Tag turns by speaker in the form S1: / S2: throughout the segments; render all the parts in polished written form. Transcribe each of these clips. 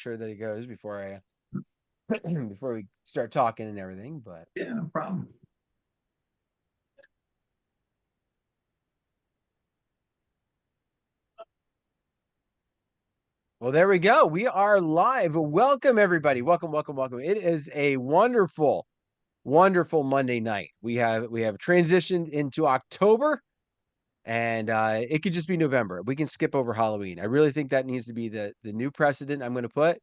S1: sure that it goes before I before we start talking and everything. But
S2: Yeah, no problem.
S1: well, there we go. We are live. Welcome everybody. Welcome, welcome, welcome. It is a wonderful, wonderful Monday night. We have transitioned into October, and it could just be November. We can skip over Halloween. I really think that needs to be the new precedent I'm going to put.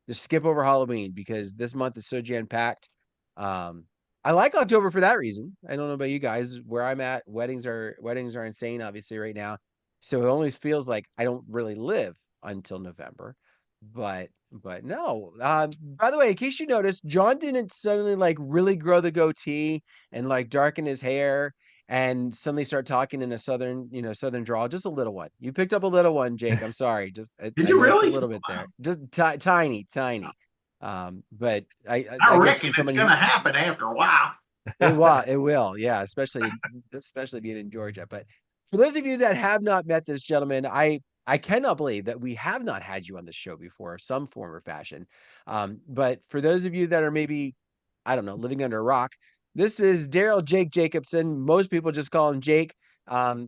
S1: Just skip over Halloween because this month is so jam packed. Um, I like October for that reason. I don't know about you guys. Where I'm at, weddings are insane, obviously, right now. So it always feels like I don't really live until November. But no. By the way, in case you noticed, John didn't suddenly like really grow the goatee and like darken his hair and suddenly start talking in a southern drawl. Just a little one. You picked up a little one, Jake. I'm sorry. Just
S2: Did
S1: I
S2: you
S1: noticed a
S2: really?
S1: little bit there.
S2: Wow.
S1: Just tiny, tiny. But
S2: I
S1: I guess
S2: reckon
S1: for
S2: it's
S1: somebody
S2: going
S1: who
S2: to happen after a while.
S1: it will, yeah, especially being in Georgia. But for those of you that have not met this gentleman, I cannot believe that we have not had you on the show before, some form or fashion. But for those of you that are maybe, I don't know, living under a rock, this is Daryl Jake Jacobsen. Most people just call him Jake.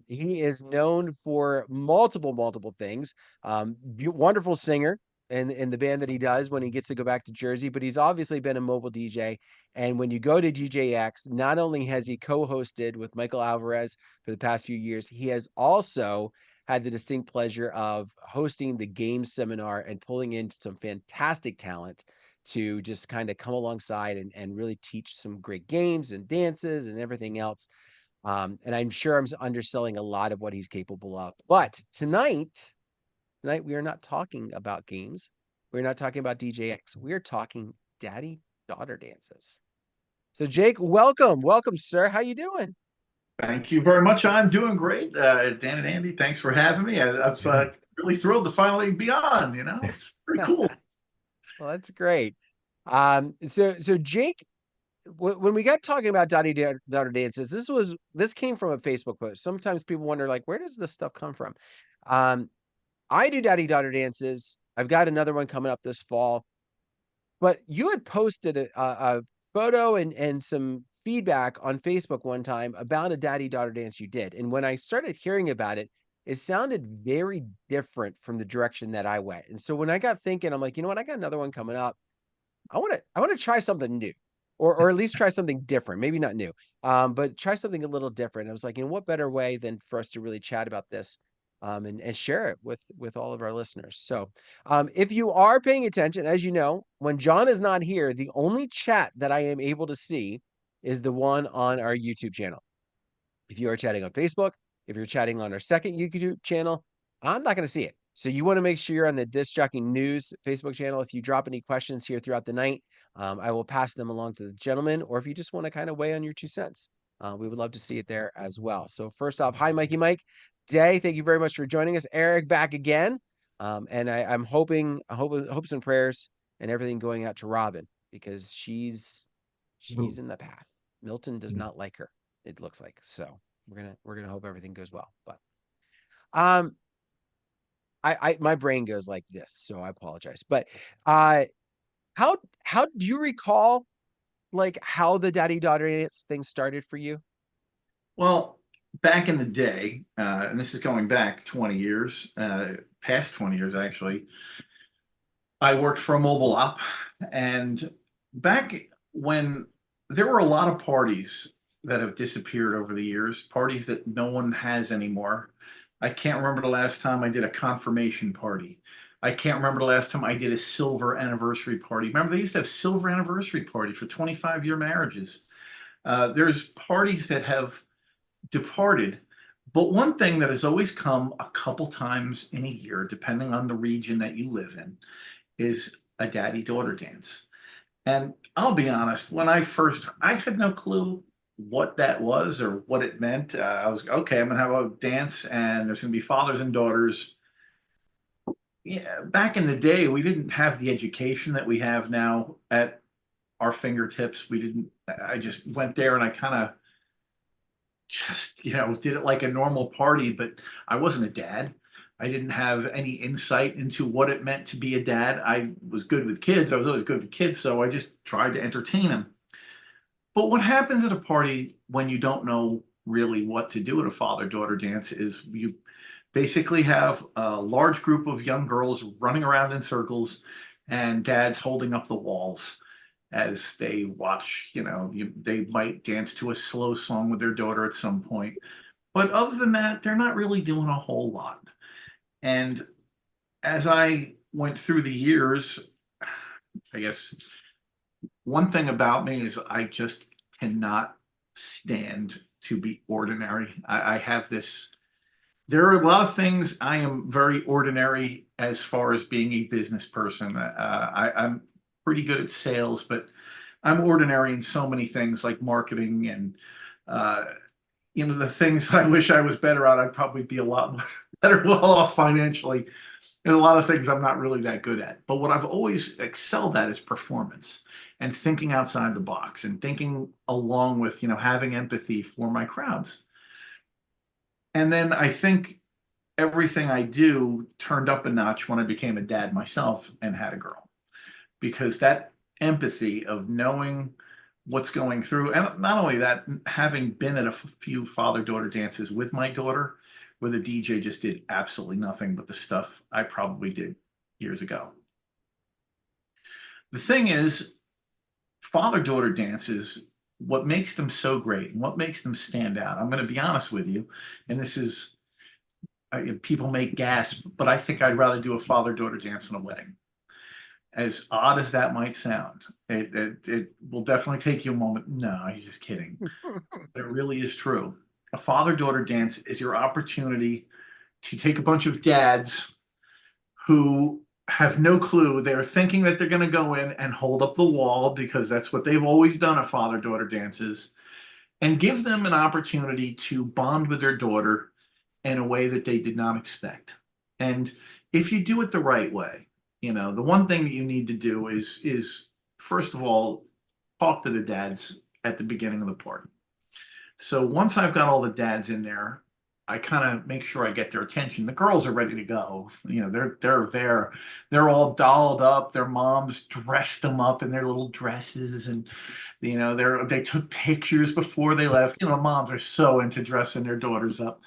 S1: He is known for multiple things. Wonderful singer in the band that he does when he gets to go back to Jersey, but he's obviously been a mobile DJ. And when you go to DJX, not only has he co-hosted with Michael Alvarez for the past few years, he has also had the distinct pleasure of hosting the game seminar and pulling in some fantastic talent to just kind of come alongside and really teach some great games and dances and everything else. And I'm sure I'm underselling a lot of what he's capable of. But tonight we are not talking about games. We're not talking about DJX. We're talking daddy daughter dances. So Jake, welcome, sir. How you doing?
S2: Thank you very much. I'm doing great. Dan and Andy, thanks for having me. I was really thrilled to finally be on. It's pretty cool.
S1: Well, that's great. So Jake, when we got talking about daughter dances, this came from a Facebook post. Sometimes people wonder, like, where does this stuff come from? Um, I do daddy daughter dances. I've got another one coming up this fall. But you had posted a photo and some feedback on Facebook one time about a daddy daughter dance you did. And when I started hearing about it, it sounded very different from the direction that I went. And so when I got thinking, I'm like, you know what? I got another one coming up. I want to try something new. Or at least try something different, maybe not new, but try something a little different. I was like, what better way than for us to really chat about this, and share it with all of our listeners. So, if you are paying attention, as you know, when John is not here, the only chat that I am able to see is the one on our YouTube channel. If you are chatting on Facebook, if you're chatting on our second YouTube channel, I'm not going to see it. So you want to make sure you're on the Disc Jockey News Facebook channel. If you drop any questions here throughout the night, I will pass them along to the gentleman. Or if you just want to kind of weigh on your 2 cents, we would love to see it there as well. So first off, hi, Mikey Mike. Day, thank you very much for joining us. Eric back again. And I'm hoping, hopes and prayers and everything going out to Robin because she's in the path. Milton does not like her, it looks like. So we're gonna hope everything goes well. But um I my brain goes like this, so I apologize. But uh how do you recall like how the daddy daughter dance thing started for you?
S2: Well, back in the day, and this is going back 20 years, past 20 years actually, I worked for a mobile op. And back when there were a lot of parties that have disappeared over the years, parties that no one has anymore. I can't remember the last time I did a confirmation party. I can't remember the last time I did a silver anniversary party. Remember, they used to have silver anniversary party for 25-year marriages. There's parties that have departed. But one thing that has always come a couple times in a year, depending on the region that you live in, is a daddy daughter dance. And I'll be honest, when I had no clue what that was or what it meant. I was okay, I'm going to have a dance and there's going to be fathers and daughters. Yeah, back in the day, we didn't have the education that we have now at our fingertips. I just went there and I kind of just, did it like a normal party, but I wasn't a dad. I didn't have any insight into what it meant to be a dad. I was good with kids. I was always good with kids, so I just tried to entertain them. But what happens at a party when you don't know really what to do at a father-daughter dance is you basically have a large group of young girls running around in circles and dads holding up the walls as they watch, they might dance to a slow song with their daughter at some point. But other than that, they're not really doing a whole lot. And as I went through the years, I guess one thing about me is I just cannot stand to be ordinary. I have this, there are a lot of things I am very ordinary as far as being a business person. I'm pretty good at sales, but I'm ordinary in so many things like marketing and, uh, the things that I wish I was better at. I'd probably be a lot better well off financially. There's a lot of things I'm not really that good at. But what I've always excelled at is performance and thinking outside the box and thinking along with, having empathy for my crowds. And then I think everything I do turned up a notch when I became a dad myself and had a girl, because that empathy of knowing what's going through, and not only that, having been at a few father-daughter dances with my daughter, where the DJ just did absolutely nothing but the stuff I probably did years ago. The thing is, father-daughter dances, what makes them so great and what makes them stand out, I'm going to be honest with you, and this is, people may gasp, but I think I'd rather do a father-daughter dance than a wedding. As odd as that might sound, it will definitely take you a moment. No, you're just kidding. But it really is true. A father-daughter dance is your opportunity to take a bunch of dads who have no clue. They're thinking that they're going to go in and hold up the wall because that's what they've always done at father-daughter dances, and give them an opportunity to bond with their daughter in a way that they did not expect. And if you do it the right way, the one thing that you need to do is first of all, talk to the dads at the beginning of the party. So once I've got all the dads in there, I kind of make sure I get their attention. The girls are ready to go. They're there. They're all dolled up. Their moms dressed them up in their little dresses, and they took pictures before they left. Moms are so into dressing their daughters up.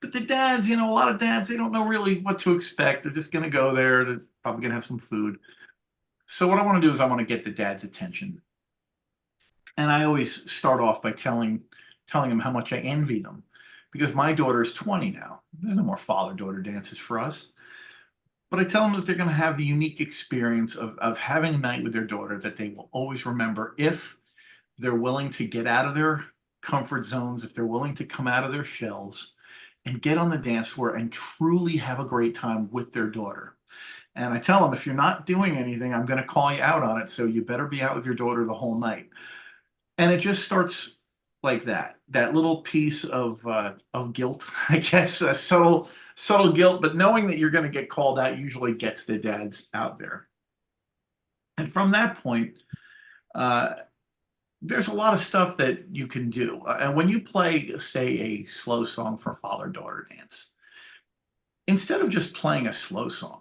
S2: But the dads, a lot of dads, they don't know really what to expect. They're just going to go there. They're probably going to have some food. So what I want to do is I want to get the dad's attention. And I always start off by telling them how much I envy them, because my daughter is 20 now. There's no more father-daughter dances for us. But I tell them that they're going to have the unique experience of having a night with their daughter that they will always remember if they're willing to get out of their comfort zones, if they're willing to come out of their shells and get on the dance floor and truly have a great time with their daughter. And I tell them, if you're not doing anything, I'm going to call you out on it. So you better be out with your daughter the whole night. And it just starts like that little piece of guilt, I guess, a subtle guilt, but knowing that you're going to get called out usually gets the dads out there. And from that point, there's a lot of stuff that you can do. And when you play, say, a slow song for father-daughter dance, instead of just playing a slow song,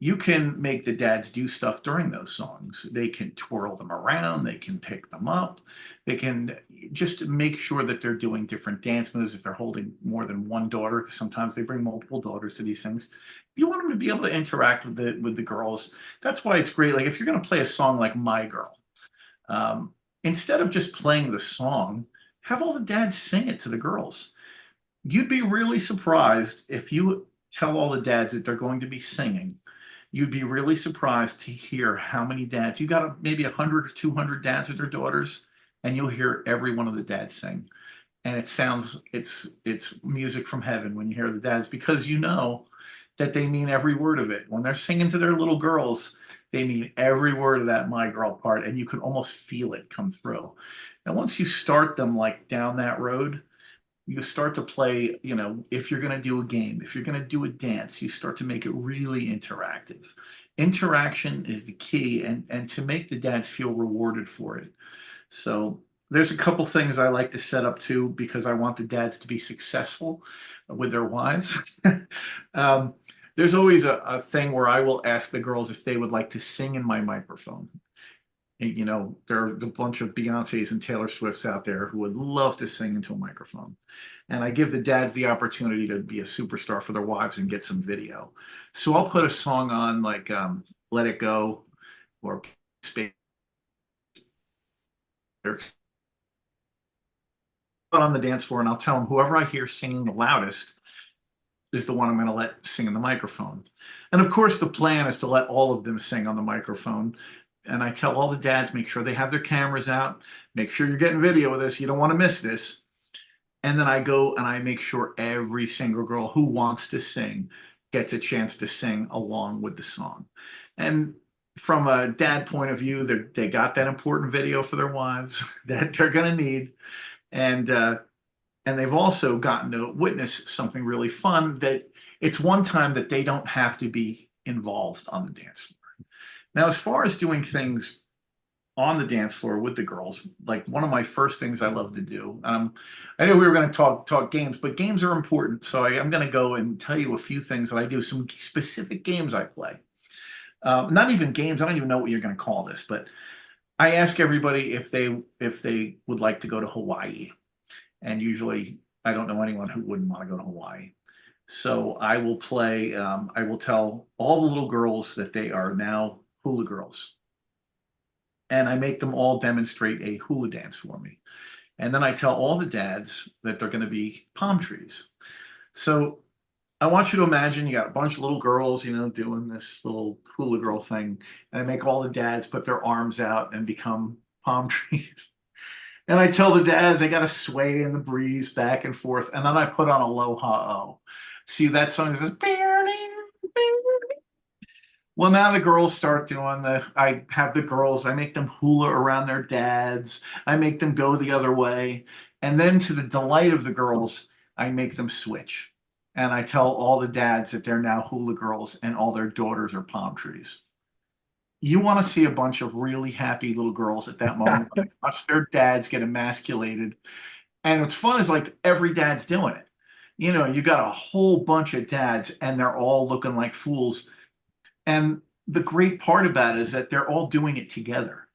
S2: you can make the dads do stuff during those songs. They can twirl them around, they can pick them up, they can just make sure that they're doing different dance moves if they're holding more than one daughter, because sometimes they bring multiple daughters to these things. You want them to be able to interact with the girls. That's why it's great. Like if you're going to play a song like My Girl, instead of just playing the song, have all the dads sing it to the girls. You'd be really surprised if you tell all the dads that they're going to be singing. You'd be really surprised to hear how many dads. You got maybe 100 or 200 dads with their daughters, and you'll hear every one of the dads sing. And it's music from heaven when you hear the dads, because you know that they mean every word of it. When they're singing to their little girls, they mean every word of that My Girl part, and you can almost feel it come through. And once you start them like down that road, you start to play, if you're going to do a game, if you're going to do a dance, you start to make it really interactive. Interaction is the key, and to make the dads feel rewarded for it. So there's a couple things I like to set up too, because I want the dads to be successful with their wives. there's always a thing where I will ask the girls if they would like to sing in my microphone. And, you know, there are a bunch of Beyoncés and Taylor Swifts out there who would love to sing into a microphone. And I give the dads the opportunity to be a superstar for their wives and get some video. So I'll put a song on like Let It Go or Space on the dance floor, and I'll tell them whoever I hear singing the loudest is the one I'm going to let sing in the microphone. And of course, the plan is to let all of them sing on the microphone. And I tell all the dads, make sure they have their cameras out, make sure you're getting video of this. You don't want to miss this. And then I go and I make sure every single girl who wants to sing gets a chance to sing along with the song. And from a dad point of view, they got that important video for their wives that they're going to need. And they've also gotten to witness something really fun, that it's one time that they don't have to be involved on the dance floor. Now, as far as doing things on the dance floor with the girls, like one of my first things I love to do, I know we were going to talk games, but games are important. So I'm going to go and tell you a few things that I do, some specific games I play. Not even games, I don't even know what you're going to call this, but I ask everybody if they would like to go to Hawaii. And usually I don't know anyone who wouldn't want to go to Hawaii. So I will I will tell all the little girls that they are now hula girls. And I make them all demonstrate a hula dance for me. And then I tell all the dads that they're going to be palm trees. So I want you to imagine you got a bunch of little girls, you know, doing this little hula girl thing. And I make all the dads put their arms out and become palm trees. And I tell the dads they got to sway in the breeze back and forth. And then I put on Aloha-O. See that song that says, well, now the girls start doing I have the girls, I make them hula around their dads. I make them go the other way. And then to the delight of the girls, I make them switch. And I tell all the dads that they're now hula girls and all their daughters are palm trees. You want to see a bunch of really happy little girls at that moment. Watch their dads get emasculated. And what's fun is like every dad's doing it. You know, you got a whole bunch of dads and they're all looking like fools. And the great part about it is that they're all doing it together.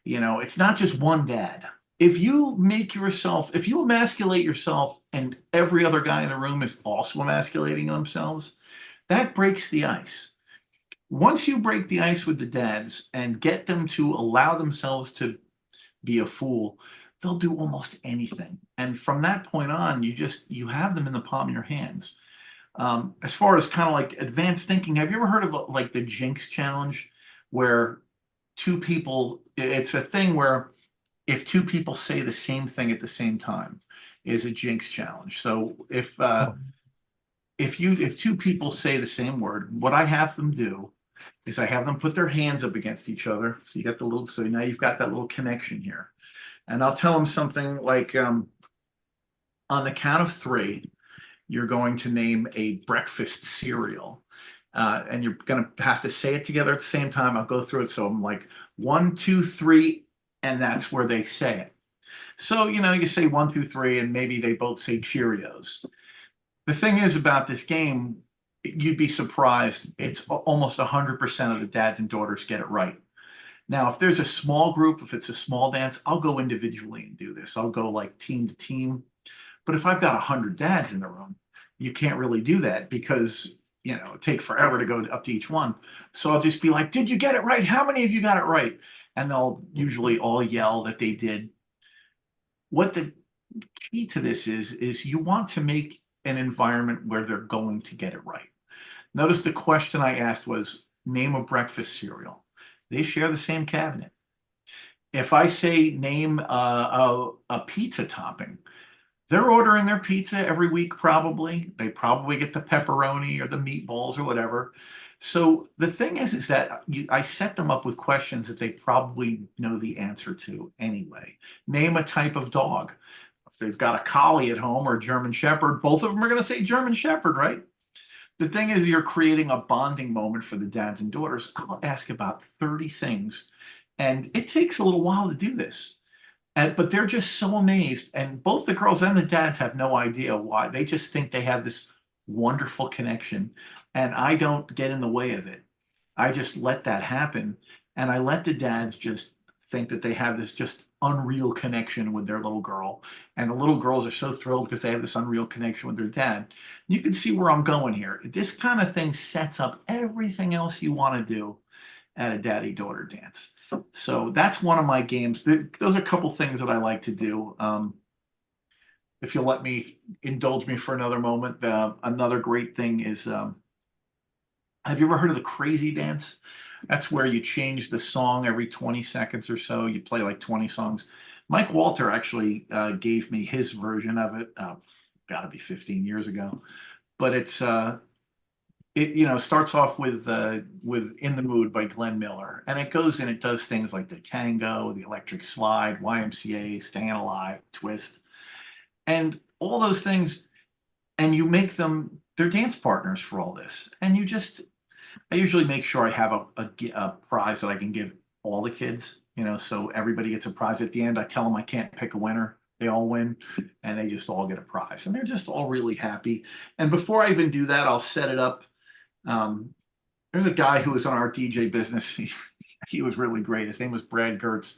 S2: You know, it's not just one dad. If you emasculate yourself and every other guy in the room is also emasculating themselves, that breaks the ice. Once you break the ice with the dads and get them to allow themselves to be a fool, they'll do almost anything. And from that point on, you have them in the palm of your hands. As far as kind of like advanced thinking, have you ever heard of like the Jinx challenge, where it's a thing where if two people say the same thing at the same time is a Jinx challenge. So if two people say the same word, what I have them do is I have them put their hands up against each other. So now you've got that little connection here. And I'll tell them something like, on the count of three, you're going to name a breakfast cereal. And you're going to have to say it together at the same time. I'll go through it. So I'm like, 1, 2, 3, and that's where they say it. So, you know, you say 1, 2, 3, and maybe they both say Cheerios. The thing is about this game, you'd be surprised. It's almost 100% of the dads and daughters get it right. Now, if there's a small group, if it's a small dance, I'll go individually and do this. I'll go like team to team. But if I've got 100 dads in the room, you can't really do that because, you know, it'd take forever to go up to each one. So I'll just be like, did you get it right? How many of you got it right? And they'll usually all yell that they did. What the key to this is you want to make an environment where they're going to get it right. Notice the question I asked was, name a breakfast cereal. They share the same cabinet. If I say name a pizza topping, they're ordering their pizza every week probably. They probably get the pepperoni or the meatballs or whatever. So the thing is that I set them up with questions that they probably know the answer to anyway. Name a type of dog. If they've got a collie at home or a German Shepherd, both of them are going to say German Shepherd, right? The thing is, you're creating a bonding moment for the dads and daughters. I'll ask about 30 things, and it takes a little while to do this. But they're just so amazed. And both the girls and the dads have no idea why. They just think they have this wonderful connection. and I don't get in the way of it. I just let that happen. And I let the dads just think that they have this just unreal connection with their little girl. And the little girls are so thrilled because they have this unreal connection with their dad. You can see where I'm going here. This kind of thing sets up everything else you want to do at a daddy-daughter dance. So that's one of my games. Those are a couple things that I like to do. If you'll let me indulge me for another moment, another great thing is have you ever heard of the crazy dance? That's where you change the song every 20 seconds or so. You play like 20 songs. Mike Walter actually gave me his version of it. Got to be 15 years ago. But it starts off with "In the Mood" by Glenn Miller, and it goes and it does things like the tango, the electric slide, YMCA, Staying Alive, Twist, and all those things. And you make them their dance partners for all this, and I usually make sure I have a prize that I can give all the kids, so everybody gets a prize at the end. I tell them I can't pick a winner. They all win, and they just all get a prize, and they're just all really happy. And before I even do that, I'll set it up. There's a guy who was on our DJ business. He was really great. His name was Brad Gertz,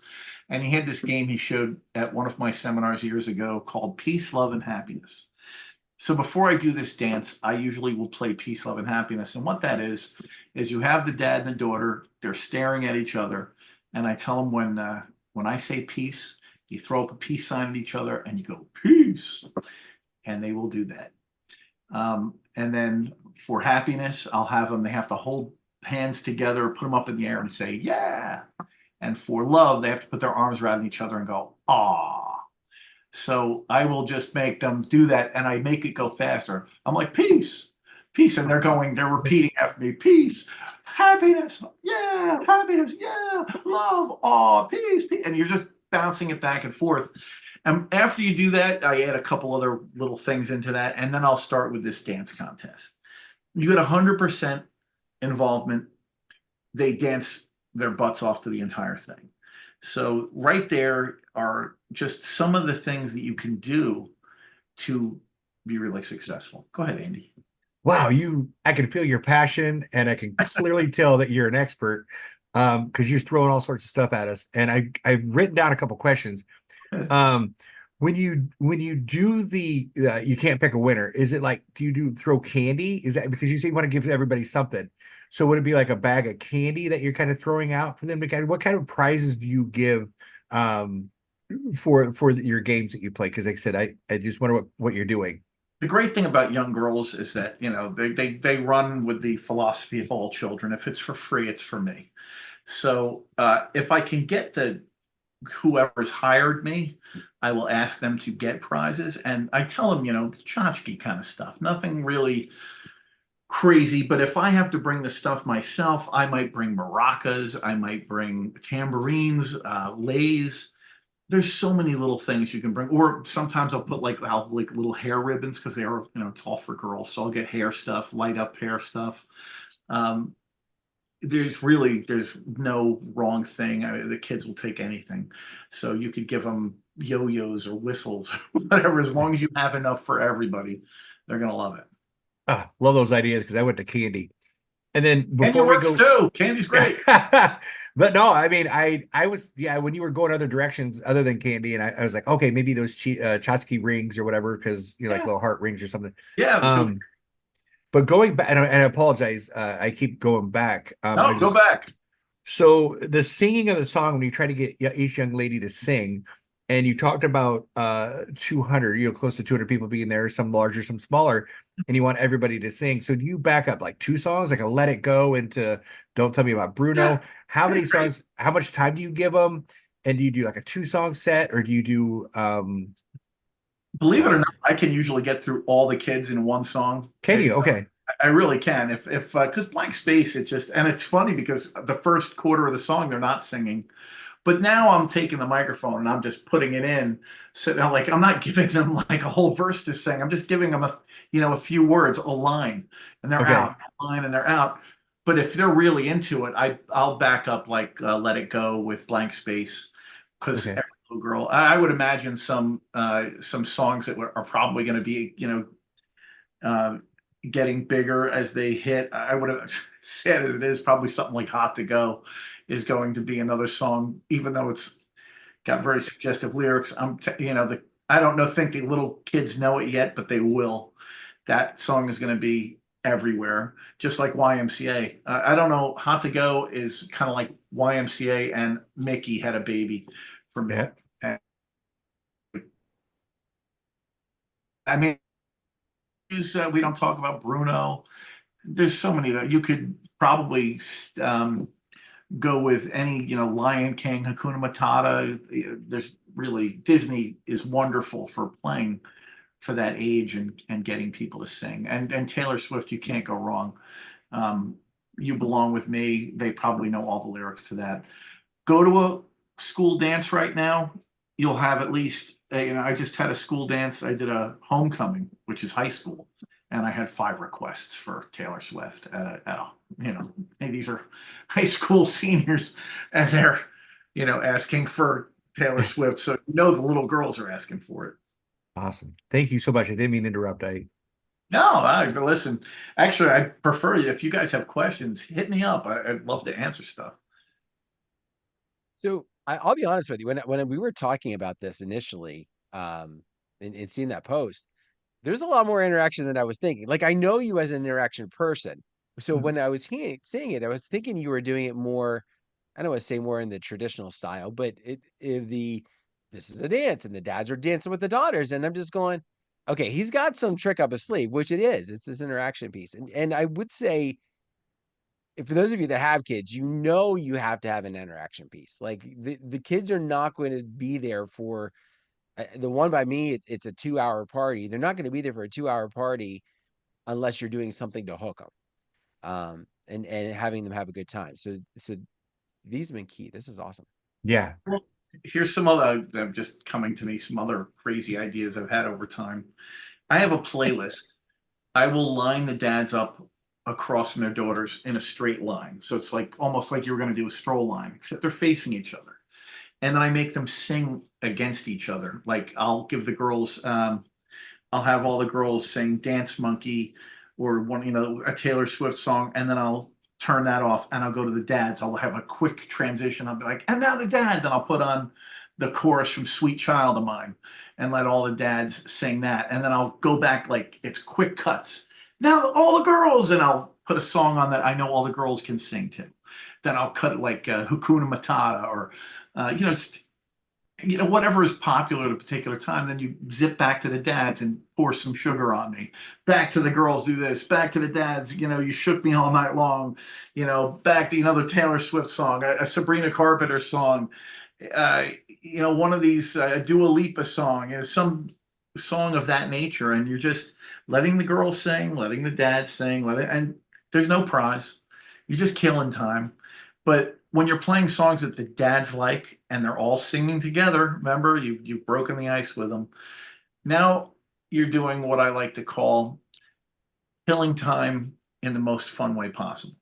S2: and he had this game he showed at one of my seminars years ago called Peace, Love, and Happiness. So before I do this dance, I usually will play Peace, Love, and Happiness. And what that is you have the dad and the daughter, they're staring at each other. And I tell them when I say peace, you throw up a peace sign at each other and you go, peace. And they will do that. And then for happiness, I'll have them, they have to hold hands together, put them up in the air and say, yeah. And for love, they have to put their arms around each other and go, ah. So I will just make them do that and I make it go faster. I'm like, peace, peace. And they're repeating after me, peace, happiness, yeah, happiness, yeah, love, oh, peace, peace. And you're just bouncing it back and forth. And after you do that, I add a couple other little things into that. And then I'll start with this dance contest. You get 100% involvement. They dance their butts off to the entire thing. So right there are just some of the things that you can do to be really successful. Go ahead, Andy.
S3: Wow, I can feel your passion and I can clearly tell that you're an expert because you're throwing all sorts of stuff at us. And I've written down a couple questions. When you do the you can't pick a winner, is it like do you throw candy? Is that because you say you want to give everybody something? So would it be like a bag of candy that you're kind of throwing out for them to what kind of prizes do you give for your games that you play? Because like I said, I just wonder what you're doing.
S2: The great thing about young girls is that they run with the philosophy of all children. If it's for free, it's for me. So if I can get whoever's hired me, I will ask them to get prizes, and I tell them, tchotchke kind of stuff, nothing really crazy. But if I have to bring the stuff myself, I might bring maracas, I might bring tambourines, leis. There's so many little things you can bring, or sometimes I'll put like little hair ribbons because they are it's all for girls. So I'll get hair stuff, light up hair stuff. There's no wrong thing. I mean, the kids will take anything. So you could give them yo-yos or whistles, whatever, as long as you have enough for everybody, they're gonna love it.
S3: Love those ideas because I went to candy. And then
S2: before we go too, candy's great.
S3: But no, I mean, I was, when you were going other directions other than candy, and I was like, okay, maybe those tchotchke rings or whatever, because like little heart rings or something.
S2: Yeah.
S3: But going back, and I apologize, I keep going back.
S2: No, go back.
S3: So the singing of the song, when you try to get each young lady to sing, and you talked about 200, close to 200 people being there, some larger, some smaller, and you want everybody to sing. So do you back up like 2 songs, like a Let It Go into Don't Tell Me About Bruno? Yeah. How many songs, how much time do you give them? And do you do like a 2-song set, or do you do
S2: believe it or not, I can usually get through all the kids in one song.
S3: Can you? Okay.
S2: I really can. If because Blank Space, and it's funny because the first quarter of the song they're not singing. But now I'm taking the microphone and I'm just putting it in. So now, like, I'm not giving them like a whole verse to sing. I'm just giving them a few words, a line, and they're out, a line, and they're out. But if they're really into it, I'll back up like Let It Go with Blank Space, because every little girl. I would imagine some songs that are probably going to be getting bigger as they hit. I would have said as it is, probably something like Hot to Go is going to be another song, even though it's got very suggestive lyrics. I don't know, think the little kids know it yet, but they will. That song is going to be everywhere, just like YMCA. I don't know. Hot to Go is kind of like YMCA and Mickey had a baby for me.
S3: Yeah.
S2: And, I mean, we don't talk about Bruno. There's so many that you could probably go with any, Lion King, Hakuna Matata. There's really, Disney is wonderful for playing for that age and getting people to sing. And Taylor Swift, you can't go wrong. Um, you Belong with Me. They probably know all the lyrics to that. Go to a school dance right now. You'll have at least, I just had a school dance. I did a homecoming, which is high school, and I had 5 requests for Taylor Swift hey, these are high school seniors as they're, asking for Taylor Swift. So, the little girls are asking for it.
S3: Awesome. Thank you so much. I didn't mean to interrupt.
S2: No, listen. Actually, I prefer you. If you guys have questions, hit me up. I'd love to answer stuff.
S1: So I'll be honest with you. When we were talking about this initially, and seeing that post, there's a lot more interaction than I was thinking. Like, I know you as an interaction person. So
S2: Mhm.
S1: when I was seeing it, I was thinking you were doing it more, I don't want to say more in the traditional style, but this is a dance and the dads are dancing with the daughters. And I'm just going, okay, he's got some trick up his sleeve, which it is. It's this interaction piece. And I would say, for those of you that have kids, you have to have an interaction piece. Like, the kids are not going to be there for the one by me. It's a 2-hour party. They're not going to be there for a 2-hour party unless you're doing something to hook them, and having them have a good time. So these have been key. This is awesome.
S3: Yeah.
S2: Well, here's some other, just coming to me, some other crazy ideas I've had over time. I have a playlist. I will line the dads up across from their daughters in a straight line. So it's like almost like you were going to do a stroll line, except they're facing each other. And then I make them sing against each other. Like, I'll give the girls, I'll have all the girls sing Dance Monkey or one, a Taylor Swift song, and then I'll turn that off and I'll go to the dads. I'll have a quick transition. I'll be like, and now the dads, and I'll put on the chorus from Sweet Child of Mine and let all the dads sing that. And then I'll go back, like, it's quick cuts. Now all the girls, and I'll put a song on that I know all the girls can sing to. Then I'll cut it like Hakuna Matata or, whatever is popular at a particular time. Then you zip back to the dads and pour some sugar on me. Back to the girls, do this. Back to the dads, you shook me all night long. Back to another Taylor Swift song, a Sabrina Carpenter song, one of these, a Dua Lipa song, some song of that nature. And you're just letting the girls sing, letting the dads sing, and there's no prize. You're just killing time. But when you're playing songs that the dads like and they're all singing together, remember, you've broken the ice with them. Now you're doing what I like to call killing time in the most fun way possible.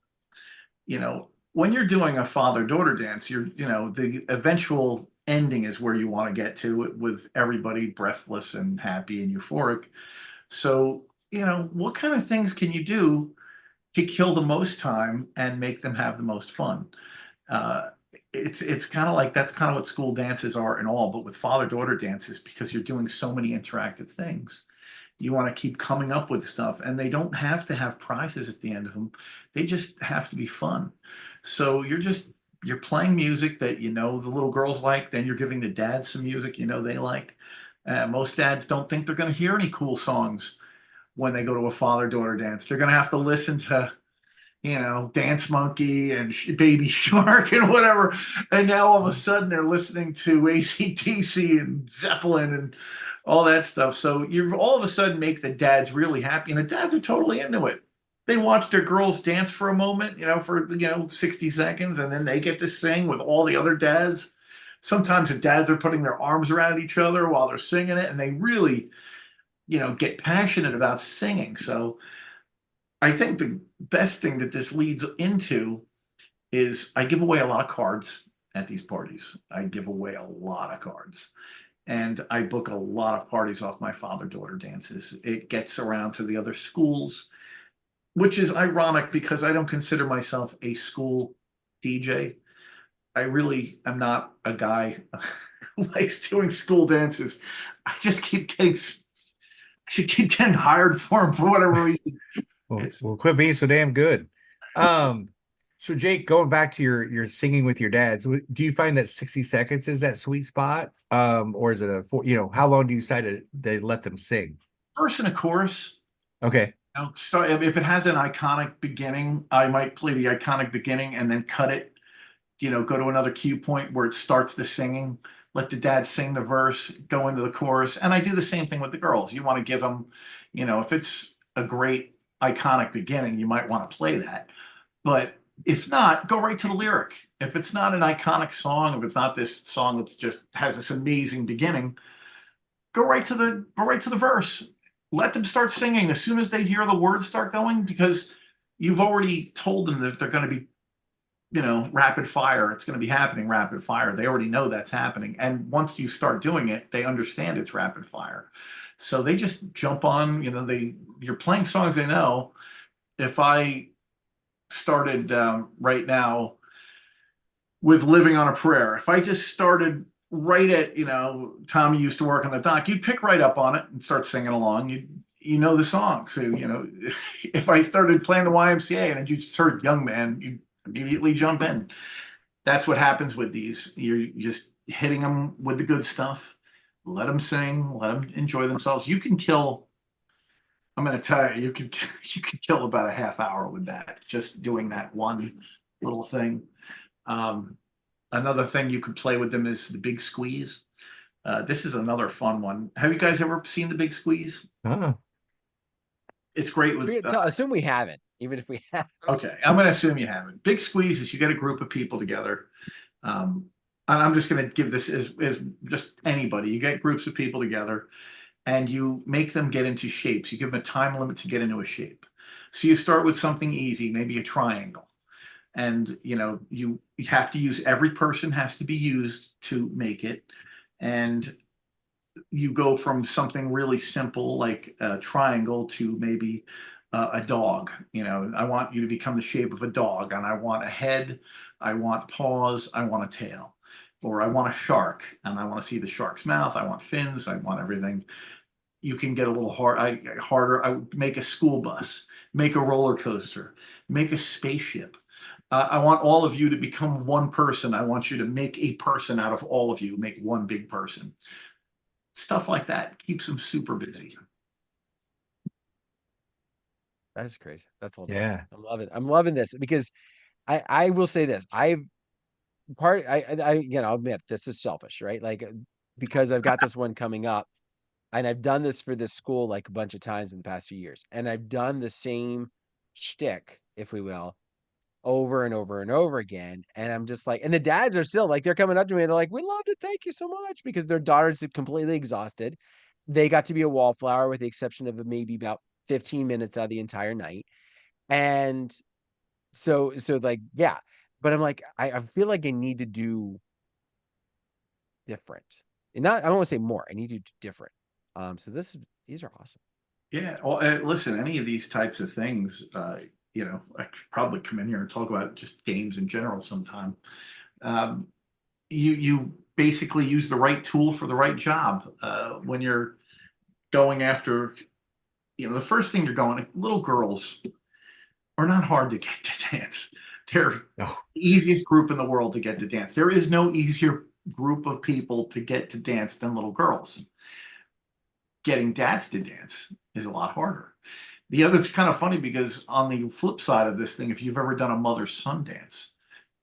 S2: When you're doing a father-daughter dance, the eventual ending is where you want to get to, with everybody breathless and happy and euphoric. So, what kind of things can you do to kill the most time and make them have the most fun? Uh, it's kind of like, that's kind of what school dances are and all, but with father-daughter dances, because you're doing so many interactive things, you want to keep coming up with stuff, and they don't have to have prizes at the end of them. They just have to be fun. So you're playing music that the little girls like, then you're giving the dads some music they like. Most dads don't think they're going to hear any cool songs when they go to a father-daughter dance. They're going to have to listen to Dance Monkey and Baby Shark and whatever. And now all of a sudden they're listening to AC/DC and Zeppelin and all that stuff. So you all of a sudden make the dads really happy, and the dads are totally into it. They watch their girls dance for a moment, for 60 seconds, and then they get to sing with all the other dads. Sometimes the dads are putting their arms around each other while they're singing it, and they really, get passionate about singing. So I think the best thing that this leads into is I give away a lot of cards at these parties. I give away a lot of cards. And I book a lot of parties off my father-daughter dances. It gets around to the other schools. which is ironic because I don't consider myself a school DJ. I really am not a guy who likes doing school dances. I just keep getting hired for them for whatever reason.
S3: Well, quit being so damn good. So Jake, going back to your singing with your dads, do you find that 60 seconds is that sweet spot? Or is it how long do you decide to let them sing?
S2: Verse and a chorus.
S3: Okay.
S2: So if it has an iconic beginning, I might play the iconic beginning and then cut it, go to another cue point where it starts the singing, let the dad sing the verse, go into the chorus. And I do the same thing with the girls. You want to give them, if it's a great iconic beginning, you might want to play that. But if not, go right to the lyric. If it's not an iconic song, if it's not this song that just has this amazing beginning, go right to the verse. Let them start singing as soon as they hear the words start going, because you've already told them that they're going to be, rapid fire. It's going to be happening rapid fire. They already know that's happening. And once you start doing it, they understand it's rapid fire. So they just jump on, you're playing songs they know. If I started right now with Living on a Prayer, if I just started right at, Tommy used to work on the dock, you'd pick right up on it and start singing along. You know the song. So, if I started playing the YMCA and you just heard Young Man, you immediately jump in. That's what happens with these. You're just hitting them with the good stuff. Let them sing, let them enjoy themselves. You can kill, I'm going to tell you, you can kill about a half hour with that, just doing that one little thing. Another thing you could play with them is the Big Squeeze. This is another fun one. Have you guys ever seen the Big Squeeze? It's great with.
S1: Assume we haven't, even if we have.
S2: Okay, I'm going to assume you haven't. Big Squeeze is you get a group of people together. And I'm just going to give this as just anybody. You get groups of people together, and you make them get into shapes. You give them a time limit to get into a shape. So you start with something easy, maybe a triangle. And you have to use, every person has to be used to make it. And you go from something really simple like a triangle to maybe a dog. I want you to become the shape of a dog, and I want a head, I want paws, I want a tail. Or I want a shark, and I want to see the shark's mouth, I want fins, I want everything. You can get a little harder. I would make a school bus, make a roller coaster, make a spaceship. I want all of you to become one person. I want you to make a person out of all of you, make one big person. Stuff like that keeps them super busy.
S1: That's crazy. That's all.
S3: Yeah.
S1: I'm loving this because I will say this. I'll admit this is selfish, right? Like, because I've got this one coming up, and I've done this for this school like a bunch of times in the past few years. And I've done the same shtick, if we will, over and over and over again. And I'm just like, and the dads are still like, they're coming up to me and they're like, we loved it. Thank you so much. Because their daughter's completely exhausted. They got to be a wallflower with the exception of maybe about 15 minutes out of the entire night. And so like, yeah, but I'm like, I feel like I need to do different, and not, I don't want to say more, I need to do different. So these are awesome.
S2: Yeah. Well, listen, any of these types of things, I should probably come in here and talk about just games in general sometime. You basically use the right tool for the right job. When you're going after, the first thing you're going, little girls are not hard to get to dance. They're the easiest group in the world to get to dance. There is no easier group of people to get to dance than little girls. Getting dads to dance is a lot harder. The other, it's kind of funny because on the flip side of this thing, if you've ever done a mother-son dance,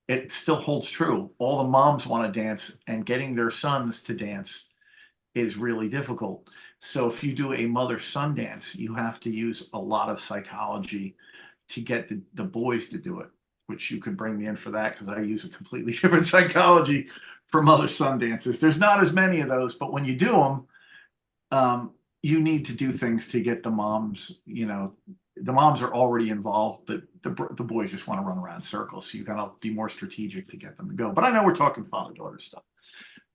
S2: it still holds true. All the moms want to dance, and getting their sons to dance is really difficult. So if you do a mother-son dance, you have to use a lot of psychology to get the boys to do it, which you could bring me in for that because I use a completely different psychology for mother-son dances. There's not as many of those, but when you do them, you need to do things to get the moms, the moms are already involved, but the boys just want to run around in circles. So you got to be more strategic to get them to go. But I know we're talking father-daughter stuff,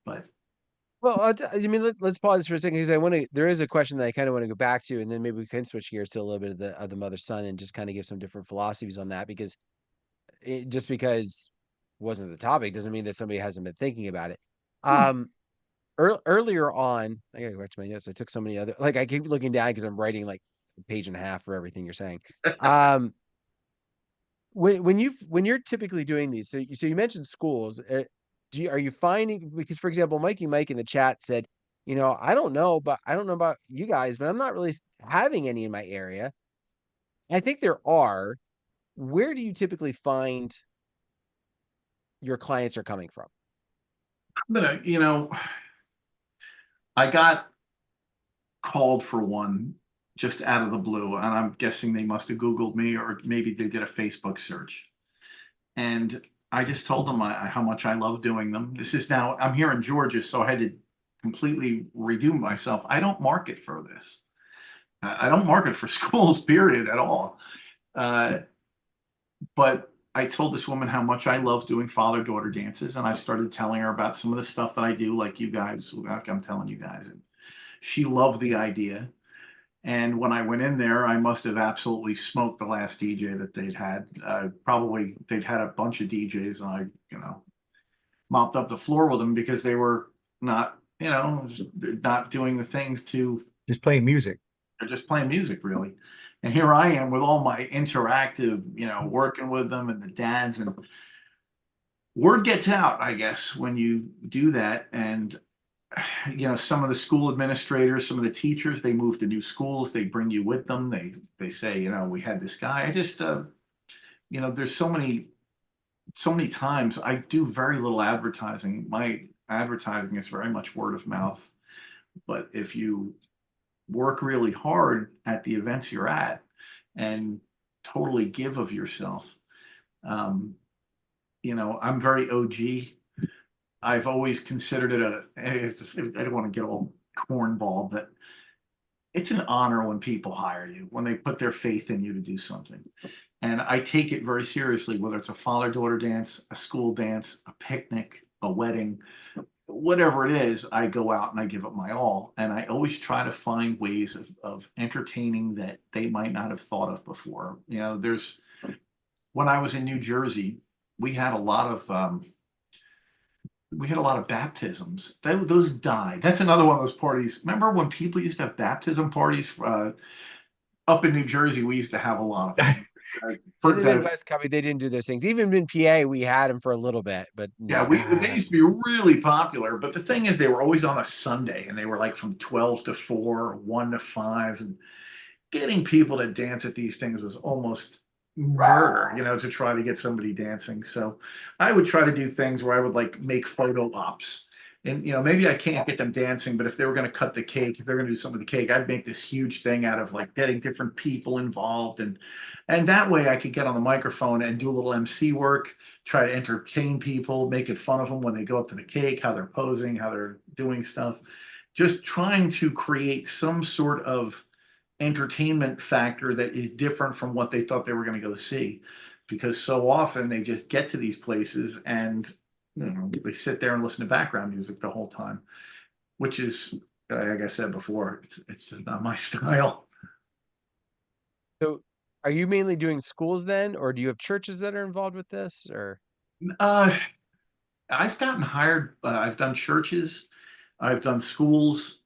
S2: but
S1: Well, I mean, let's pause for a second because there is a question that I kind of want to go back to, and then maybe we can switch gears to a little bit of the mother son and just kind of give some different philosophies on that because just because it wasn't the topic doesn't mean that somebody hasn't been thinking about it. Um, earlier on, I gotta go back to my notes. I took so many other, like I keep looking down because I'm writing like a page and a half for everything you're saying. Um, when you're typically doing these, so you mentioned schools. Are you finding, because for example, Mikey Mike in the chat said, I don't know about you guys, but I'm not really having any in my area. I think there are. Where do you typically find your clients are coming from?
S2: But, I got called for one just out of the blue, and I'm guessing they must have Googled me or maybe they did a Facebook search. And I just told them how much I love doing them. This is now, I'm here in Georgia, so I had to completely redo myself. I don't market for this. I don't market for schools, period, at all. But I told this woman how much I love doing father-daughter dances, and I started telling her about some of the stuff that I do, like you guys, like I'm telling you guys. And she loved the idea. And when I went in there, I must have absolutely smoked the last DJ that they'd had. Probably they'd had a bunch of DJs, and I, mopped up the floor with them because they were not, not doing the things to.
S3: Just playing music.
S2: They're just playing music, really. And here I am with all my interactive, working with them and the dads, and word gets out, I guess, when you do that. And some of the school administrators, some of the teachers, they move to new schools, they bring you with them. They say, we had this guy. I just there's so many times I do very little advertising. My advertising is very much word of mouth. But if you work really hard at the events you're at and totally give of yourself, I'm very OG. I've always considered it I don't want to get all cornball, but it's an honor when people hire you, when they put their faith in you to do something. And I take it very seriously, whether it's a father-daughter dance, a school dance, a picnic, a wedding, whatever it is, I go out and I give it my all. And I always try to find ways of entertaining that they might not have thought of before. When I was in New Jersey, we had a lot of baptisms. Those died. That's another one of those parties. Remember when people used to have baptism parties? Up in New Jersey, we used to have a lot of them.
S1: In the Midwest, Cubbie, they didn't do those things. Even in PA, we had them for a little bit, but
S2: yeah, they used to be really popular. But the thing is, they were always on a Sunday, and they were like from 12 to 4, 1 to 5, and getting people to dance at these things was almost murder, to try to get somebody dancing. So I would try to do things where I would like make photo ops. And maybe I can't get them dancing, but if they were going to cut the cake, if they're going to do something with the cake, I'd make this huge thing out of like getting different people involved, and that way I could get on the microphone and do a little MC work, try to entertain people, making fun of them when they go up to the cake, how they're posing, how they're doing stuff, just trying to create some sort of entertainment factor that is different from what they thought they were going to go see. Because so often they just get to these places and they sit there and listen to background music the whole time, which is, like I said before, it's just not my style.
S1: So are you mainly doing schools then, or do you have churches that are involved with this? Or
S2: I've gotten hired. I've done churches. I've done schools.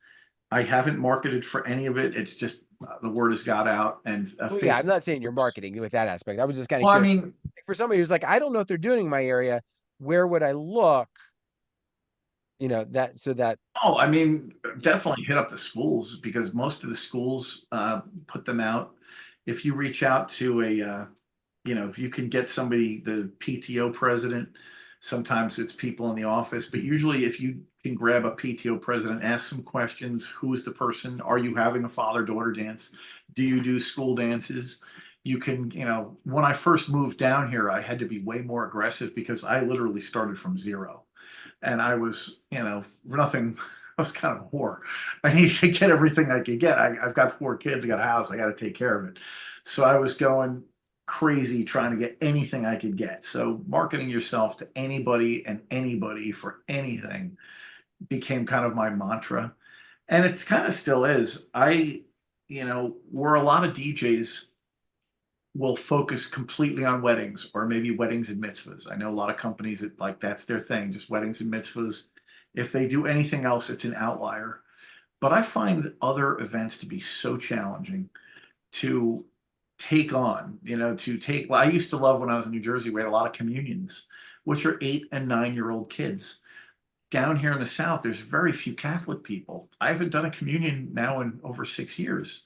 S2: I haven't marketed for any of it. It's just the word has got out. And
S1: well, yeah, I'm not saying you're marketing with that aspect. I was just kind of
S2: well, I
S1: curious.
S2: mean,
S1: For somebody who's like, I don't know if they're doing in my area, where would I look?
S2: oh, I mean, definitely hit up the schools because most of the schools put them out. If you reach out to if you can get somebody, the PTO president, sometimes it's people in the office, but usually if you can grab a PTO president, ask some questions. Who is the person? Are you having a father-daughter dance? Do you do school dances? You can, when I first moved down here, I had to be way more aggressive because I literally started from zero. And I was, nothing. I was kind of a whore. I needed to get everything I could get. I've got 4 kids. I got a house. I got to take care of it. So I was going crazy trying to get anything I could get. So marketing yourself to anybody and anybody for anything became kind of my mantra. And it's kind of still is. Where a lot of DJs will focus completely on weddings or maybe weddings and mitzvahs. I know a lot of companies that like that's their thing, just weddings and mitzvahs. If they do anything else, it's an outlier. But I find other events to be so challenging to take on, well, I used to love when I was in New Jersey, we had a lot of communions, which are 8 and 9-year-old kids. Down here in the South, there's very few Catholic people. I haven't done a communion now in over 6 years.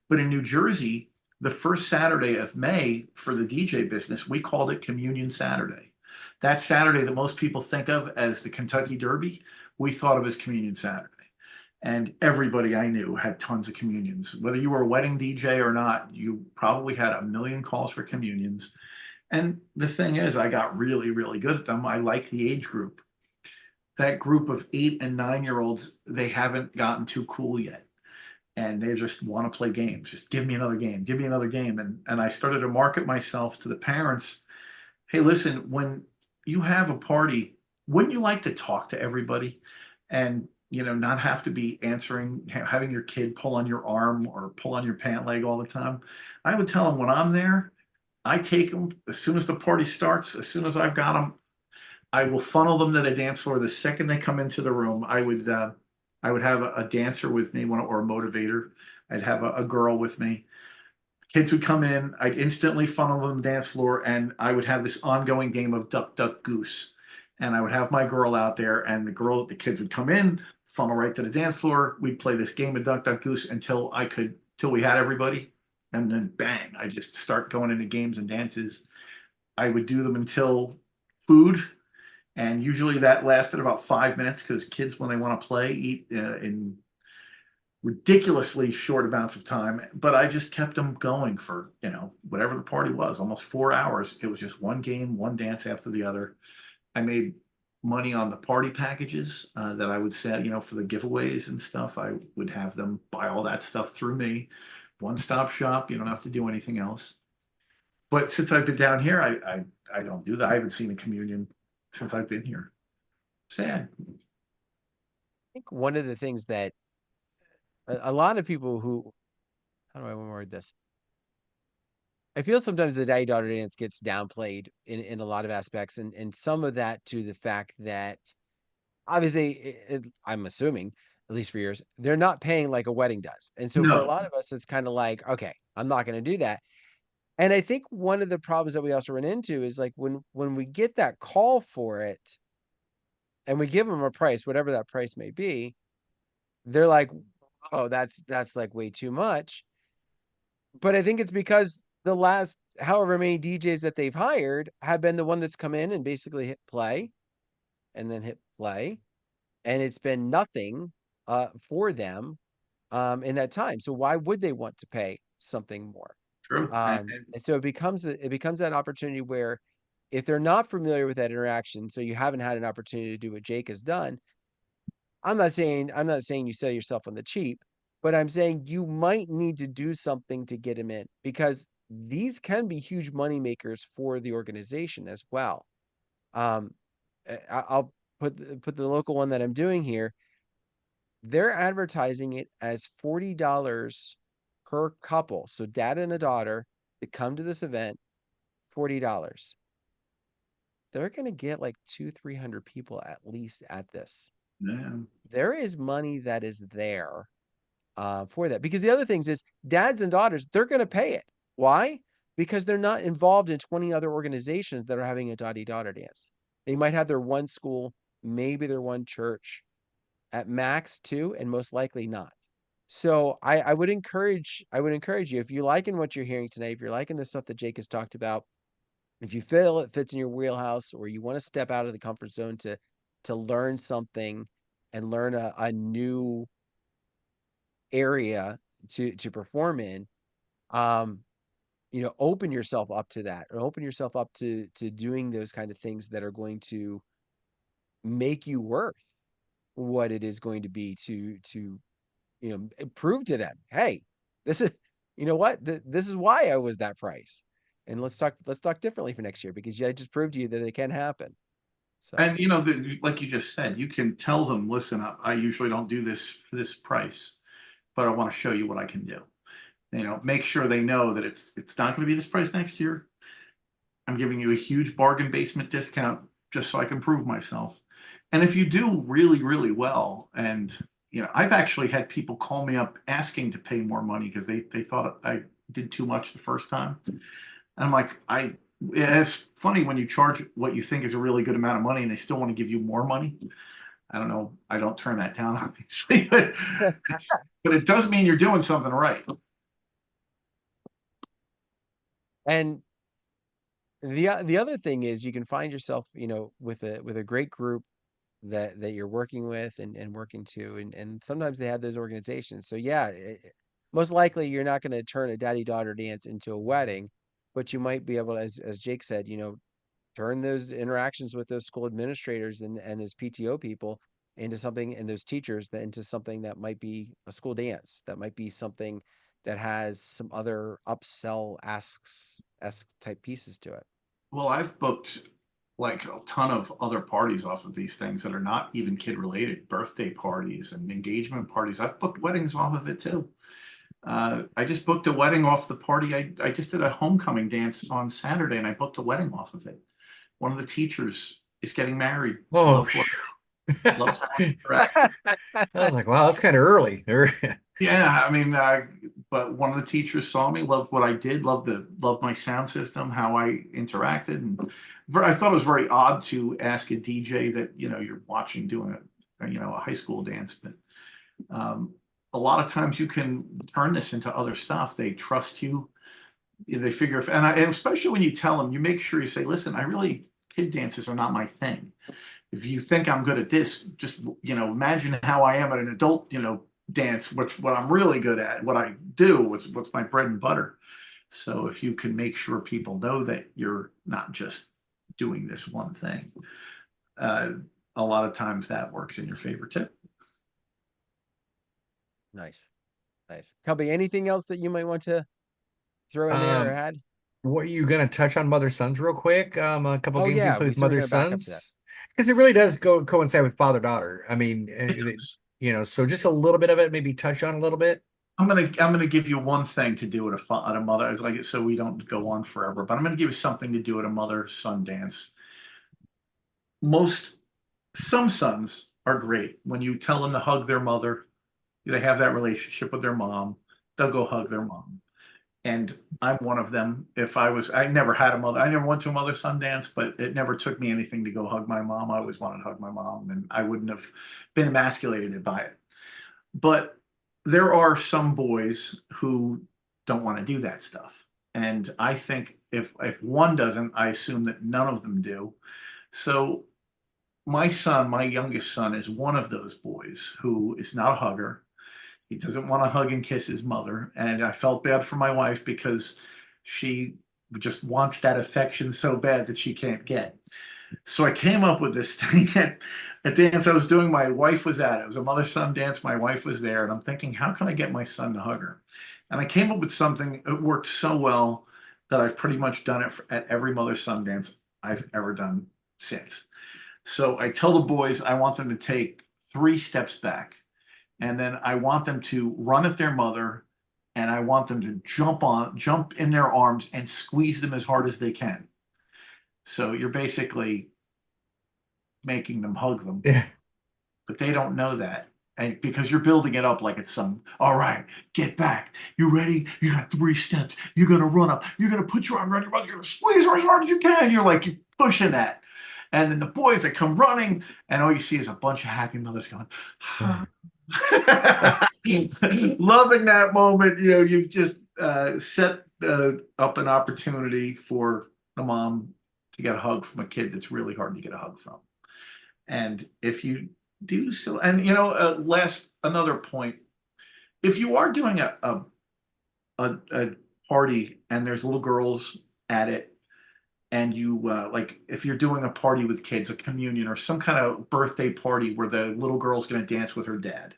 S2: But in New Jersey, the first Saturday of May for the DJ business, we called it Communion Saturday. That Saturday that most people think of as the Kentucky Derby, we thought of as Communion Saturday. And everybody I knew had tons of communions. Whether you were a wedding DJ or not, you probably had a million calls for communions. And the thing is, I got really, really good at them. I like the age group. That group of 8 and 9-year-olds, they haven't gotten too cool yet. And they just want to play games. Just give me another game, give me another game. And I started to market myself to the parents. Hey, listen, when you have a party, wouldn't you like to talk to everybody and not have to be answering, having your kid pull on your arm or pull on your pant leg all the time? I would tell them when I'm there, I take them as soon as the party starts, as soon as I've got them, I will funnel them to the dance floor. The second they come into the room, I would have a dancer with me, or a motivator. I'd have a girl with me. Kids would come in. I'd instantly funnel them to the dance floor, and I would have this ongoing game of duck, duck, goose. And I would have my girl out there, and the kids would come in, funnel right to the dance floor. We'd play this game of duck, duck, goose till we had everybody. And then bang, I just start going into games and dances. I would do them until food. And usually that lasted about 5 minutes because kids, when they want to play, eat in ridiculously short amounts of time. But I just kept them going for, whatever the party was, almost 4 hours. It was just one game, one dance after the other. I made money on the party packages that I would sell, for the giveaways and stuff. I would have them buy all that stuff through me. One-stop shop. You don't have to do anything else. But since I've been down here, I don't do that. I haven't seen a communion since I've been here. Sad.
S1: I think one of the things that a lot of people who, how do I word this? I feel sometimes the daddy daughter dance gets downplayed in a lot of aspects, and some of that to the fact that obviously I'm assuming, at least for years, they're not paying like a wedding does. And so for a
S2: No,
S1: lot of us, it's kind of like, okay, I'm not going to do that. And I think one of the problems that we also run into is like when we get that call for it and we give them a price, whatever that price may be, they're like, oh, that's like way too much. But I think it's because the last however many DJs that they've hired have been the one that's come in and basically hit play and then hit play. And it's been nothing for them in that time. So why would they want to pay something more?
S2: true.
S1: And so it becomes that opportunity where if they're not familiar with that interaction, so you haven't had an opportunity to do what Jake has done. I'm not saying you sell yourself on the cheap, but I'm saying you might need to do something to get him in because these can be huge money makers for the organization as well. Um, I'll put the local one that I'm doing here. They're advertising it as $40 per couple. So dad and a daughter to come to this event, $40. They're going to get like 200-300 people at least at this.
S2: Yeah.
S1: There is money that is there for that. Because the other things is dads and daughters, they're going to pay it. Why? Because they're not involved in 20 other organizations that are having a daughter dance. They might have their one school, maybe their one church, at max two, and most likely not. So I would encourage you, if you're liking what you're hearing tonight, if you're liking the stuff that Jake has talked about, if you feel it fits in your wheelhouse or you want to step out of the comfort zone to learn something and learn a new area to perform in, open yourself up to that, or open yourself up to doing those kind of things that are going to make you worth what it is going to be to prove to them, hey, this is, what, this is why I was that price. And let's talk differently for next year because I just proved to you that it can happen. So
S2: And you know, like you just said, you can tell them, listen, I usually don't do this for this price, but I want to show you what I can do. You know, make sure they know that it's not going to be this price next year. I'm giving you a huge bargain basement discount just so I can prove myself. And if you do really, really well, and you know, I've actually had people call me up asking to pay more money because they thought I did too much the first time. And I'm like, it's funny when you charge what you think is a really good amount of money and they still want to give you more money. I don't know. I don't turn that down, obviously, but it does mean you're doing something right.
S1: and the other thing is you can find yourself, with a great group that you're working with and working to, and sometimes they have those organizations. So yeah, most likely you're not going to turn a daddy-daughter dance into a wedding, but you might be able to, as Jake said, turn those interactions with those school administrators and those PTO people into something, and those teachers into something that might be a school dance, that might be something that has some other upsell asks esque type pieces to it.
S2: Well, I've booked like a ton of other parties off of these things that are not even kid related, birthday parties and engagement parties. I've booked weddings off of it too. I just booked a wedding off the party. I just did a homecoming dance on Saturday and I booked a wedding off of it. One of the teachers is getting married.
S3: Oh,
S2: Love
S3: I was like, wow, that's kind of early.
S2: Yeah, I mean, but one of the teachers saw me, loved what I did, loved my sound system, how I interacted, and I thought it was very odd to ask a DJ that you're watching doing a high school dance, but a lot of times you can turn this into other stuff. They trust you, they figure, and especially when you tell them, you make sure you say, listen, kid dances are not my thing. If you think I'm good at this, just imagine how I am at an adult, dance, what I'm really good at, what I do, what's my bread and butter. So if you can make sure people know that you're not just doing this one thing, uh, a lot of times that works in your favor too.
S1: Nice, nice. Cubby, anything else that you might want to throw in there or
S3: Um,
S1: add?
S3: what are you gonna touch on mother sons real quick? A couple
S1: Oh
S3: games you
S1: yeah,
S3: play
S1: we
S3: with
S1: said we are
S3: mother
S1: gonna back up to that.
S3: sons because it really does go coincide with father daughter. I mean,
S2: It does.
S3: so just a little bit of it, maybe touch on a little bit.
S2: I'm gonna give you one thing to do at a mother. It's like so we don't go on forever, but I'm gonna give you something to do at a mother son dance. Most Some sons are great when you tell them to hug their mother. They have that relationship with their mom. They'll go hug their mom. And I'm one of them. I never had a mother. I never went to a mother son dance, but it never took me anything to go hug my mom. I always wanted to hug my mom, and I wouldn't have been emasculated by it. But there are some boys who don't want to do that stuff. And I think if one doesn't, I assume that none of them do. So my youngest son, is one of those boys who is not a hugger. He doesn't want to hug and kiss his mother. And I felt bad for my wife because she just wants that affection so bad that she can't get. So I came up with this thing at a dance I was doing. My wife was at it. It was a mother son dance. My wife was there. And I'm thinking, how can I get my son to hug her? And I came up with something. It worked so well that I've pretty much done it at every mother son dance I've ever done since. So I tell the boys I want them to take 3 steps back, and then I want them to run at their mother, and I want them to jump in their arms and squeeze them as hard as they can. So you're basically making them hug them,
S3: Yeah.
S2: but they don't know that. And because you're building it up like it's all right, get back. You ready? You got 3 steps. You're going to run up. You're going to put your arm around your mother. You're going to squeeze her as hard as you can. You're pushing that. And then the boys that come running, and all you see is a bunch of happy mothers going, loving that moment. You've just set up an opportunity for the mom to get a hug from a kid that's really hard to get a hug from. And if you do so, and another point, if you are doing a party and there's little girls at it, and you if you're doing a party with kids, a communion or some kind of birthday party where the little girl's going to dance with her dad,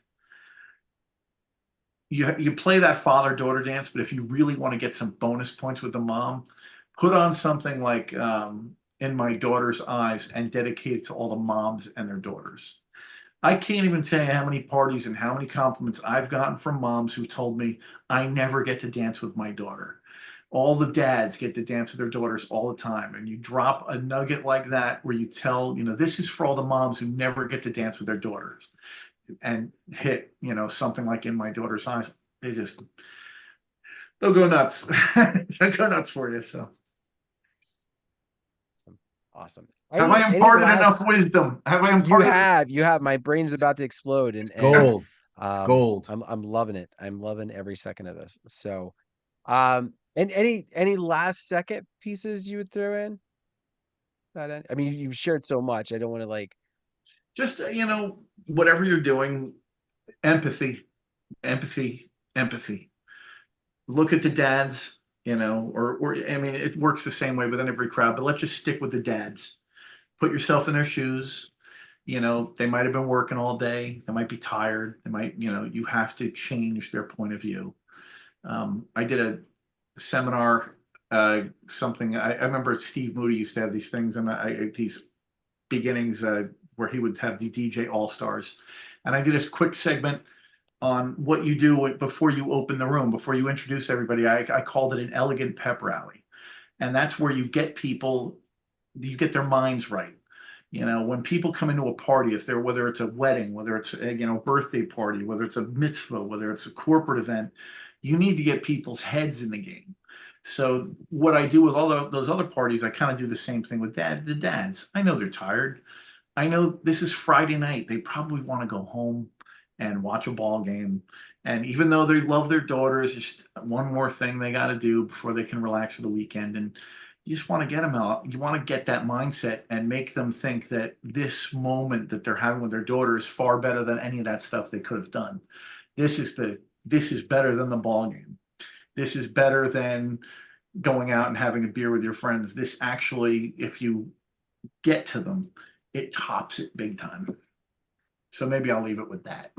S2: you play that father daughter dance. But if you really want to get some bonus points with the mom, put on something like in my daughter's eyes and dedicate it to all the moms and their daughters. I can't even tell you how many parties and how many compliments I've gotten from moms who told me I never get to dance with my daughter. All the dads get to dance with their daughters all the time. And you drop a nugget like that where you tell, this is for all the moms who never get to dance with their daughters, and hit, something like In My Daughter's Eyes. They'll go nuts. They'll go nuts for you. So
S1: awesome.
S2: have I imparted enough wisdom? Have I imparted?
S1: You have. My brain's about to explode, and
S3: Gold. It's gold.
S1: I'm loving it. I'm loving every second of this. So, and any last second pieces you would throw in? I mean, you've shared so much. I don't want to
S2: just whatever you're doing, empathy. Look at the dads, or I mean, it works the same way within every crowd, but let's just stick with the dads. Put yourself in their shoes. They might have been working all day. They might be tired. They might, you have to change their point of view. I did a seminar, something, I remember Steve Moody used to have these things, and these beginnings where he would have the DJ All-Stars. And I did this quick segment on what you do before you open the room, before you introduce everybody. I called it an elegant pep rally. And that's where you get people, you get their minds right. When people come into a party, whether it's a wedding, whether it's a birthday party, whether it's a mitzvah, whether it's a corporate event, you need to get people's heads in the game. So what I do with all those other parties, I kind of do the same thing with the dads. I know they're tired. I know this is Friday night. They probably want to go home and watch a ball game. And even though they love their daughters, just one more thing they got to do before they can relax for the weekend. And you just want to get them out. You want to get that mindset and make them think that this moment that they're having with their daughter is far better than any of that stuff they could have done. This is better than the ball game. This is better than going out and having a beer with your friends. This actually, if you get to them, it tops it big time. So maybe I'll leave it with that.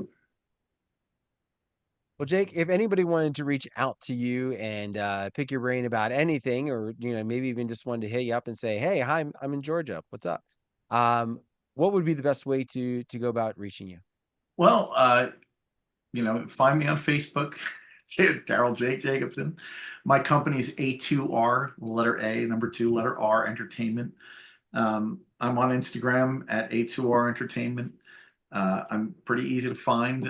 S1: Well, Jake, if anybody wanted to reach out to you and pick your brain about anything, or maybe even just wanted to hit you up and say, "Hey, hi, I'm in Georgia. What's up?" What would be the best way to go about reaching you?
S2: Well, find me on Facebook, Daryl Jake Jacobsen. My company is A2R, letter A, number 2, letter R Entertainment. I'm on Instagram at A2R Entertainment. I'm pretty easy to find.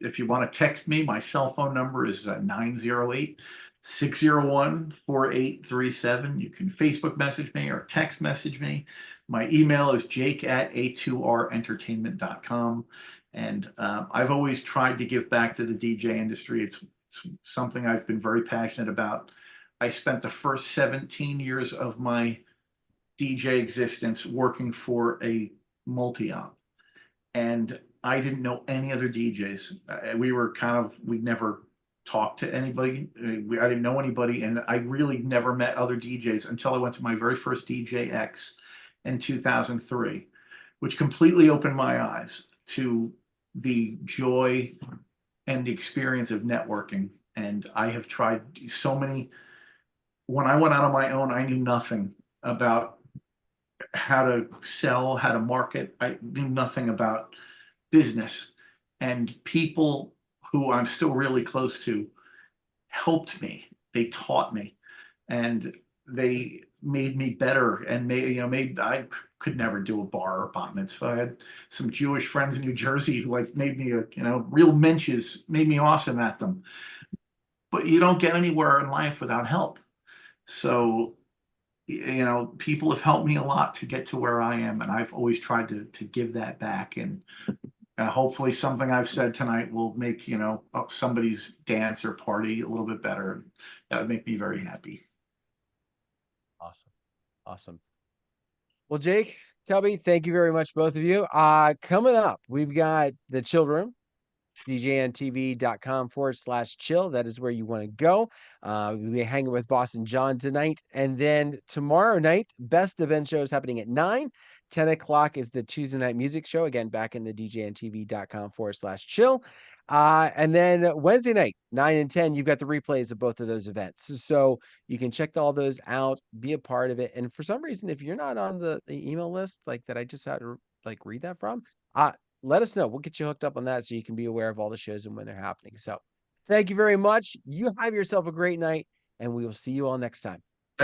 S2: If you want to text me, my cell phone number is 908-601-4837. You can Facebook message me or text message me. My email is jake@a2rentertainment.com. And I've always tried to give back to the DJ industry. It's something I've been very passionate about. I spent the first 17 years of my DJ existence working for a multi-op. And I didn't know any other DJs. We never talked to anybody. I didn't know anybody, and I really never met other DJs until I went to my very first DJX in 2003, which completely opened my eyes to the joy and the experience of networking. And I have tried so many. When I went out on my own, I knew nothing about how to sell, how to market. I knew nothing about business, and people who I'm still really close to helped me. They taught me, and they made me better, and I could never do a bar or bat mitzvah. I had some Jewish friends in New Jersey who made me real menches, made me awesome at them. But you don't get anywhere in life without help. So people have helped me a lot to get to where I am, and I've always tried to give that back. And hopefully something I've said tonight will make, somebody's dance or party a little bit better. That would make me very happy.
S1: Awesome. Well, Jake, Cubbie, thank you very much, both of you. Coming up, we've got the Chill Room. DJNTV.com/chill. That is where you want to go. We'll be hanging with Boston John tonight. And then tomorrow night, Best Event Show is happening at 9. 10 o'clock is the Tuesday Night Music Show. Again, back in the DJNTV.com/chill. And then Wednesday night, 9 and 10, you've got the replays of both of those events. So you can check all those out, be a part of it. And for some reason, if you're not on the email list, like that I just had to like read that from, let us know. We'll get you hooked up on that so you can be aware of all the shows and when they're happening. So thank you very much. You have yourself a great night, and we will see you all next time.